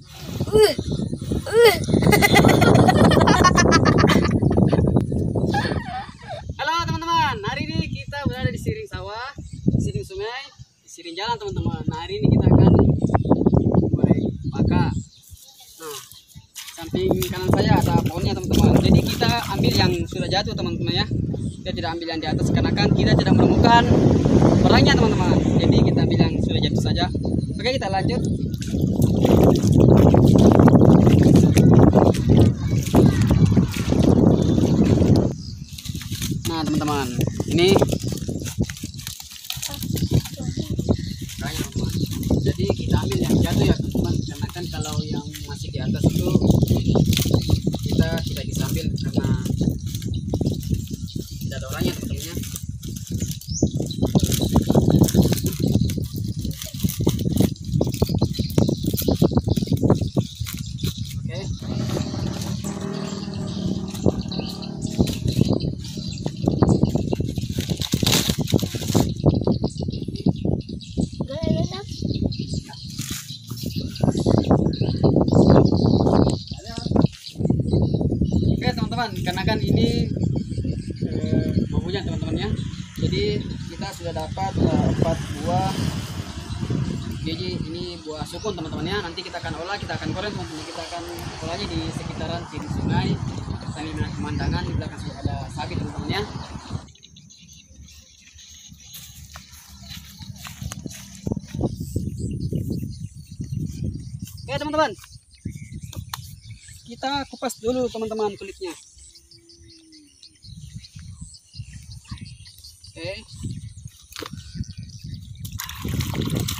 Halo teman-teman, hari ini kita berada di siring sawah, di siring sungai, di siring jalan teman-teman. Nah, hari ini kita akan goreng baka. Nah, samping kanan saya ada pohonnya teman-teman. Jadi kita ambil yang sudah jatuh teman-teman ya. Kita tidak ambil yang di atas karena kan kita tidak menemukan orangnya teman-teman. Jadi kita ambil yang sudah jatuh saja. Oke, kita lanjut. Nah teman-teman, ini teman-teman. Jadi kita ambil yang jatuh ya teman-teman, karena kan kalau yang masih di atas itu kita tidak bisa ambil karena tidak ada orangnya teman-teman ya. Oke teman-teman, karena kan ini mau hujan teman-teman ya. Jadi kita sudah dapat 4 buah biji ini buah sukun teman-teman ya. Nanti kita akan olah, kita akan goreng teman-teman. Kita akan olahnya di sekitaran siring sungai sambil melihat pemandangan. Di belakang sudah ada sapi teman-teman ya. Oke teman-teman, kita kupas dulu teman-teman kulitnya. Oke.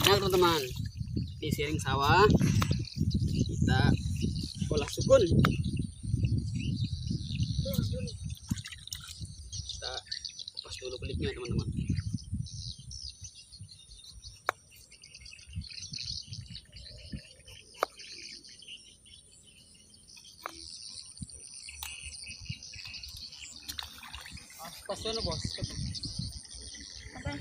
Nah teman-teman, di siring sawah kita olah sukun. Kita kupas dulu kulitnya teman-teman. Pasnya bos. Apa?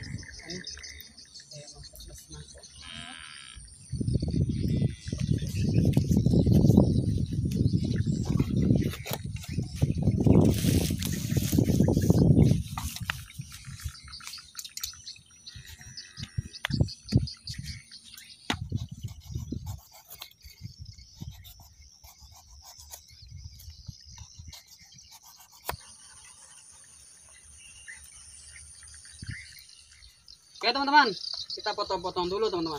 Oke teman-teman, kita potong-potong dulu teman-teman.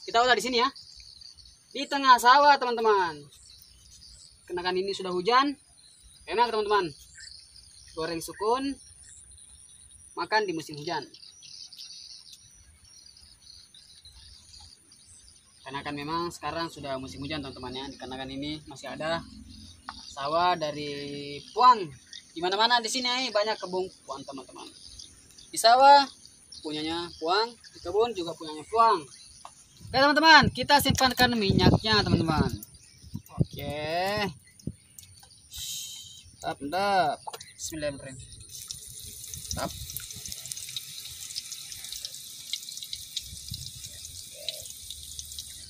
Kita udah di sini ya, di tengah sawah teman-teman. Kenakan ini sudah hujan, enak teman-teman. Goreng sukun, makan di musim hujan. Karena kan memang sekarang sudah musim hujan teman-teman ya. Dikarenakan ini masih ada sawah dari Puang. Di mana-mana di sini banyak kebun Puang teman-teman. Di sawah punyanya Puang, di kebun juga punyanya Puang. Oke teman-teman, kita simpankan minyaknya teman-teman. Oke. Mantap. Bismillahirrahmanirrahim. Mantap.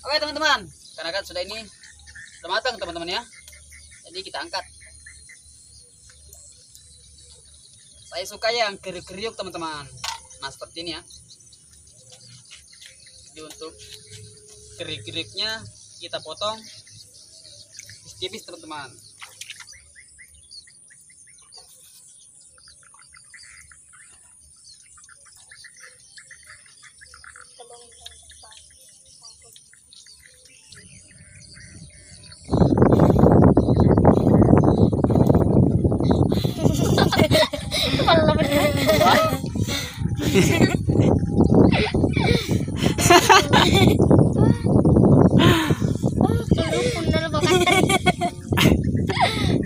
Oke teman-teman, karena kan sudah ini sudah matang teman-teman ya. Jadi kita angkat. Saya suka yang kriuk-kriuk teman-teman. Nah seperti ini ya. Jadi untuk kriuk-kriuknya kita potong tipis teman-teman.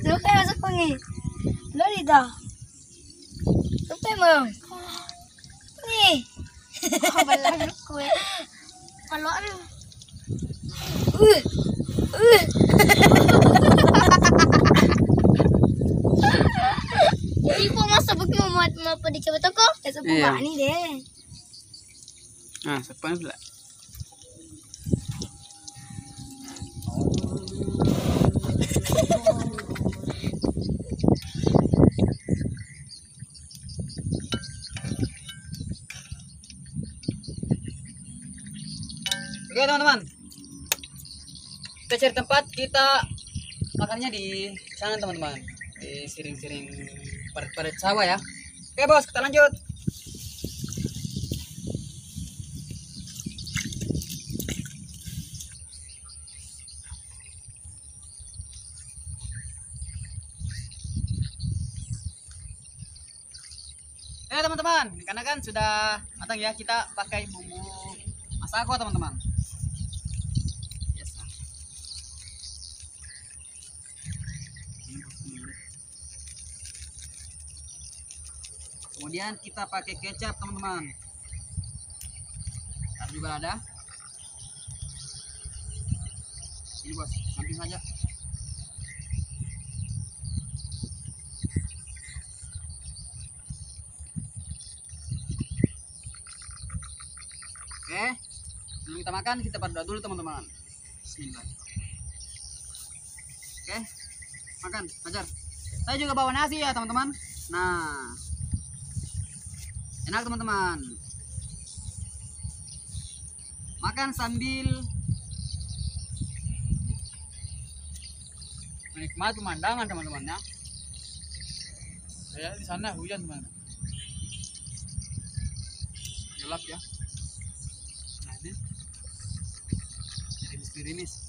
Lupa masuk pengi. Lo dito. Lupa mo. Ni. Balang ko eh. Ano ano? Hindi po masabog mo mapadikabot ako. Kasi po Iya. ni deh. Nah, sepan pula. Kita cari tempat, kita makannya di sana teman-teman, di siring-siring parit-parit sawah ya. Oke bos, kita lanjut. Teman-teman, karena kan sudah matang ya, kita pakai bumbu masako teman-teman. Yes. Kemudian kita pakai kecap teman-teman. Ada juga ada. Ini bos, samping saja. Oke, sebelum kita makan kita berdoa dulu teman-teman. Bismillah. Oke, makan, ajar. Saya juga bawa nasi ya teman-teman. Nah, enak teman-teman. Makan sambil menikmati pemandangan teman-teman ya. Saya di sana hujan teman. Gelap ya. Ini gerimis.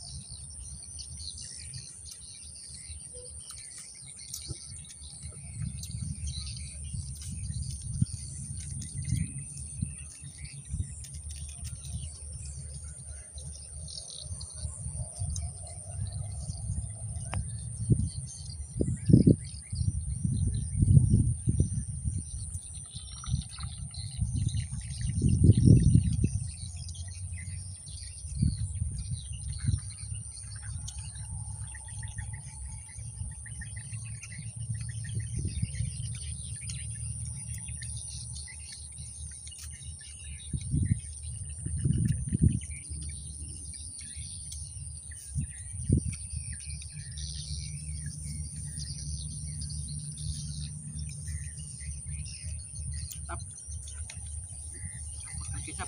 Kecap.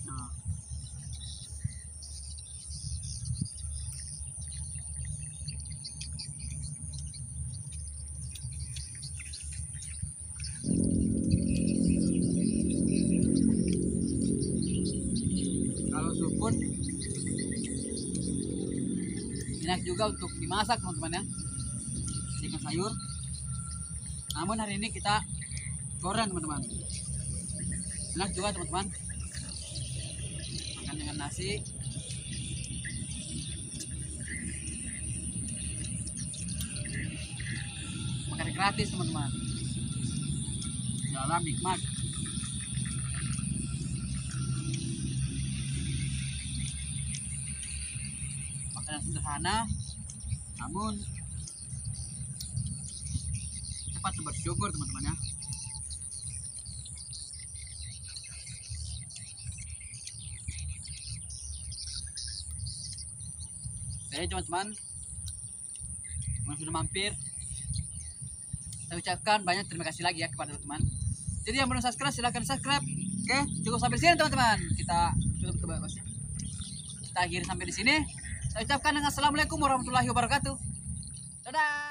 Nah. Kalau supun enak juga untuk dimasak teman-teman ya, dengan sayur. Namun hari ini kita goreng teman-teman. Enak juga teman-teman, makan dengan nasi. Makan gratis teman-teman, dalam nikmat. Makanan sederhana namun cepat bersyukur teman-teman ya. Jadi teman-teman yang sudah mampir, saya ucapkan banyak terima kasih lagi ya kepada teman-teman. Jadi yang belum subscribe silahkan subscribe. Oke, cukup sampai sini teman-teman. Kita tutup bosnya. Kita akhiri sampai di sini. Saya ucapkan dengan assalamualaikum warahmatullahi wabarakatuh. Dadah.